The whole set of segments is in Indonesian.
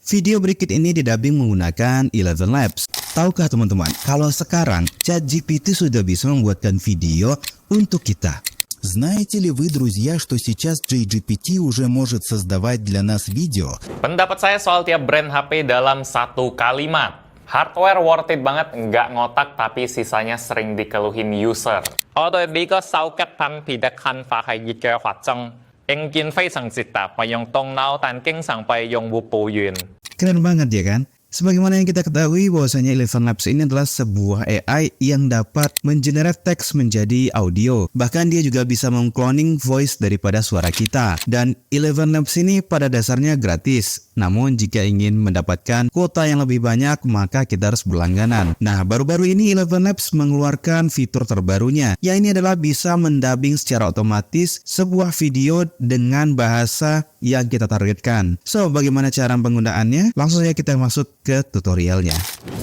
Video berikut ini didubbing menggunakan Eleven Labs. Tahukah teman-teman, kalau sekarang ChatGPT sudah bisa membuatkan video untuk kita? Знаете ли вы, друзья, что сейчас ChatGPT уже может создавать для нас видео? Pendapat saya soal tiap brand HP dalam satu kalimat. Hardware worth it banget, nggak ngotak tapi sisanya sering dikeluhin user. 我對呢個手機品牌的看法係熱嘅發展，硬件非常直達，不用動腦，但經常被用戶抱怨。 Keren banget ya kan? Sebagaimana yang kita ketahui bahwasanya Eleven Labs ini adalah sebuah AI yang dapat mengenerate teks menjadi audio. Bahkan dia juga bisa mengcloning voice daripada suara kita. Dan Eleven Labs ini pada dasarnya gratis. Namun jika ingin mendapatkan kuota yang lebih banyak maka kita harus berlangganan. Nah, baru-baru ini Eleven Labs mengeluarkan fitur terbarunya. Yang ini adalah bisa mendubbing secara otomatis sebuah video dengan bahasa yang kita targetkan. So, bagaimana cara penggunaannya? Langsung saja kita masuk ke tutorialnya.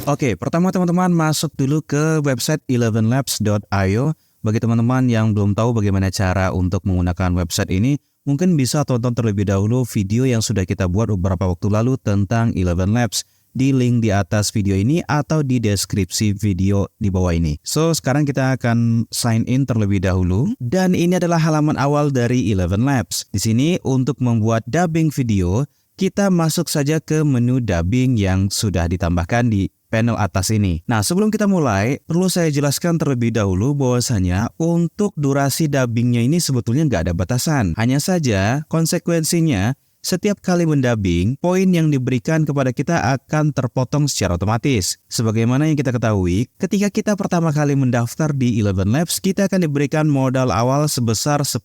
Oke, pertama teman-teman masuk dulu ke website elevenlabs.io. Bagi teman-teman yang belum tahu bagaimana cara untuk menggunakan website ini, mungkin bisa tonton terlebih dahulu video yang sudah kita buat beberapa waktu lalu tentang Eleven Labs di link di atas video ini atau di deskripsi video di bawah ini. So, sekarang kita akan sign in terlebih dahulu dan ini adalah halaman awal dari Eleven Labs. Di sini untuk membuat dubbing video, kita masuk saja ke menu dubbing yang sudah ditambahkan di panel atas ini. Nah, sebelum kita mulai, perlu saya jelaskan terlebih dahulu bahwasanya untuk durasi dubbingnya ini sebetulnya nggak ada batasan. Hanya saja konsekuensinya, setiap kali mendubbing, poin yang diberikan kepada kita akan terpotong secara otomatis. Sebagaimana yang kita ketahui, ketika kita pertama kali mendaftar di Eleven Labs, kita akan diberikan modal awal sebesar 10.000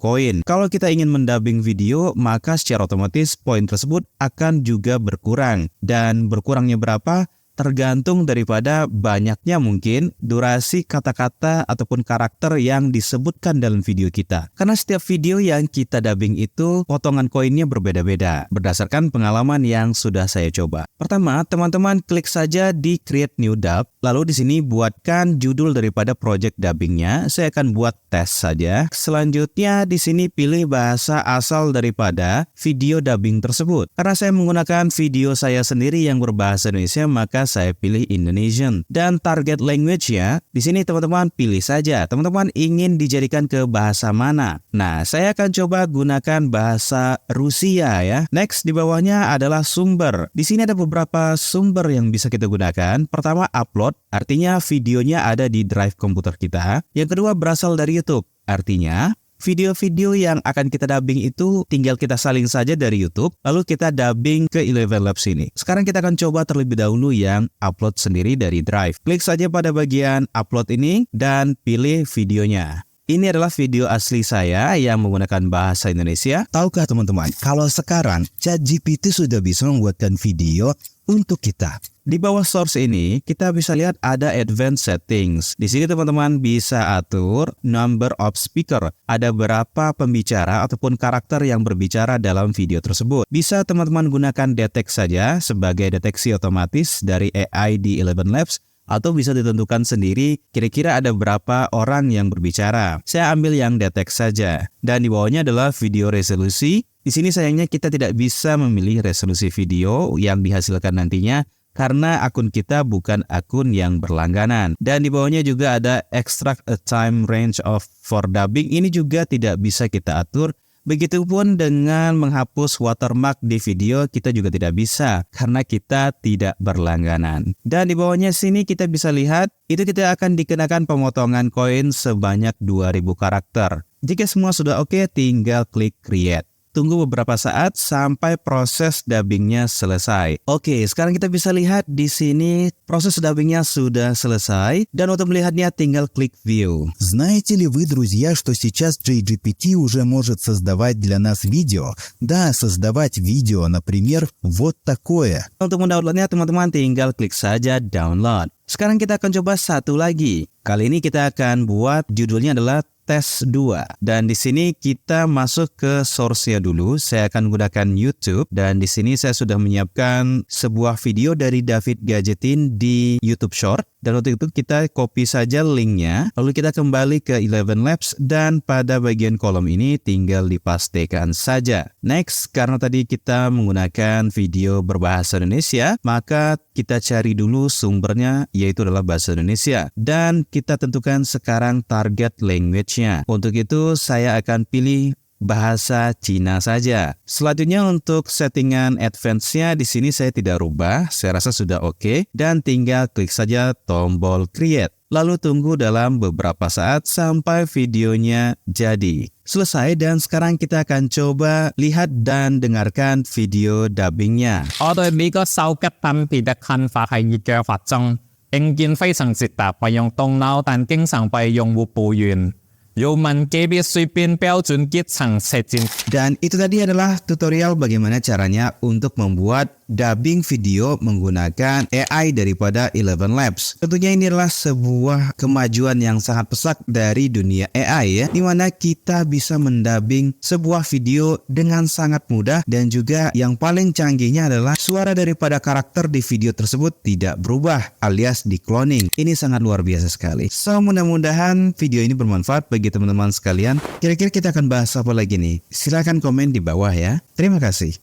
koin. Kalau kita ingin mendubbing video, maka secara otomatis poin tersebut akan juga berkurang. Dan berkurangnya berapa? Tergantung daripada banyaknya mungkin durasi kata-kata ataupun karakter yang disebutkan dalam video kita. Karena setiap video yang kita dubbing itu potongan koinnya berbeda-beda berdasarkan pengalaman yang sudah saya coba. Pertama, teman-teman klik saja di Create New Dub. Lalu di sini buatkan judul daripada project dubbingnya. Saya akan buat tes saja. Selanjutnya di sini pilih bahasa asal daripada video dubbing tersebut. Karena saya menggunakan video saya sendiri yang berbahasa Indonesia, maka saya pilih Indonesian. Dan target language-nya, di sini teman-teman pilih saja. Teman-teman ingin dijadikan ke bahasa mana? Nah, saya akan coba gunakan bahasa Rusia ya. Next, di bawahnya adalah sumber. Di sini ada beberapa sumber yang bisa kita gunakan. Pertama, upload. Artinya videonya ada di drive komputer kita. Yang kedua, berasal dari YouTube. Artinya, video-video yang akan kita dubbing itu tinggal kita salin saja dari YouTube, lalu kita dubbing ke Eleven Labs ini. Sekarang kita akan coba terlebih dahulu yang upload sendiri dari Drive. Klik saja pada bagian upload ini dan pilih videonya. Ini adalah video asli saya yang menggunakan bahasa Indonesia. Tahukah teman-teman, kalau sekarang ChatGPT sudah bisa membuatkan video untuk kita. Di bawah source ini, kita bisa lihat ada advanced settings. Di sini teman-teman bisa atur number of speaker. Ada berapa pembicara ataupun karakter yang berbicara dalam video tersebut. Bisa teman-teman gunakan detect saja sebagai deteksi otomatis dari AI di Eleven Labs. Atau bisa ditentukan sendiri kira-kira ada berapa orang yang berbicara. Saya ambil yang detect saja. Dan di bawahnya adalah video resolusi. Di sini sayangnya kita tidak bisa memilih resolusi video yang dihasilkan nantinya karena akun kita bukan akun yang berlangganan. Dan di bawahnya juga ada extract a time range of for dubbing. Ini juga tidak bisa kita atur. Begitupun dengan menghapus watermark di video kita juga tidak bisa karena kita tidak berlangganan. Dan di bawahnya sini kita bisa lihat itu kita akan dikenakan pemotongan koin sebanyak 2.000 karakter. Jika semua sudah oke, tinggal klik create. Tunggu beberapa saat sampai proses dubbingnya selesai. Oke, sekarang kita bisa lihat di sini proses dubbingnya sudah selesai dan untuk melihatnya tinggal klik view. Знаете ли вы, друзья, что сейчас ChatGPT уже может создавать для нас видео? Да, создавать видео, например, вот такое. Untuk mendownloadnya teman-teman tinggal klik saja download. Sekarang kita akan coba satu lagi. Kali ini kita akan buat judulnya adalah tes 2. Dan di sini kita masuk ke source-nya dulu. Saya akan gunakan YouTube dan di sini saya sudah menyiapkan sebuah video dari David Gadgetin di YouTube Short. Dan untuk itu kita copy saja linknya. Lalu kita kembali ke Eleven Labs dan pada bagian kolom ini tinggal dipastekan saja. Next, karena tadi kita menggunakan video berbahasa Indonesia, maka kita cari dulu sumbernya yaitu adalah bahasa Indonesia. Dan kita tentukan sekarang target language-nya. Untuk itu saya akan pilih bahasa Cina saja. Selanjutnya untuk settingan advance-nya di sini saya tidak rubah, saya rasa sudah oke dan tinggal klik saja tombol create. Lalu tunggu dalam beberapa saat sampai videonya jadi. Selesai dan sekarang kita akan coba lihat dan dengarkan video dubbingnya. 我對美國手吉品別的看法係熱腳發中，硬件非常直達，不用動腦，但經常被用戶抱怨。要問機必須變標準結層設置。 Dan itu tadi adalah tutorial bagaimana caranya untuk membuat dubbing video menggunakan AI daripada Eleven Labs. Tentunya ini adalah sebuah kemajuan yang sangat pesat dari dunia AI ya, di mana kita bisa mendubbing sebuah video dengan sangat mudah dan juga yang paling canggihnya adalah suara daripada karakter di video tersebut tidak berubah alias di cloning. Ini sangat luar biasa sekali. So mudah-mudahan video ini bermanfaat bagi teman-teman sekalian. Kira-kira kita akan bahas apa lagi nih? Silahkan komen di bawah ya. Terima kasih.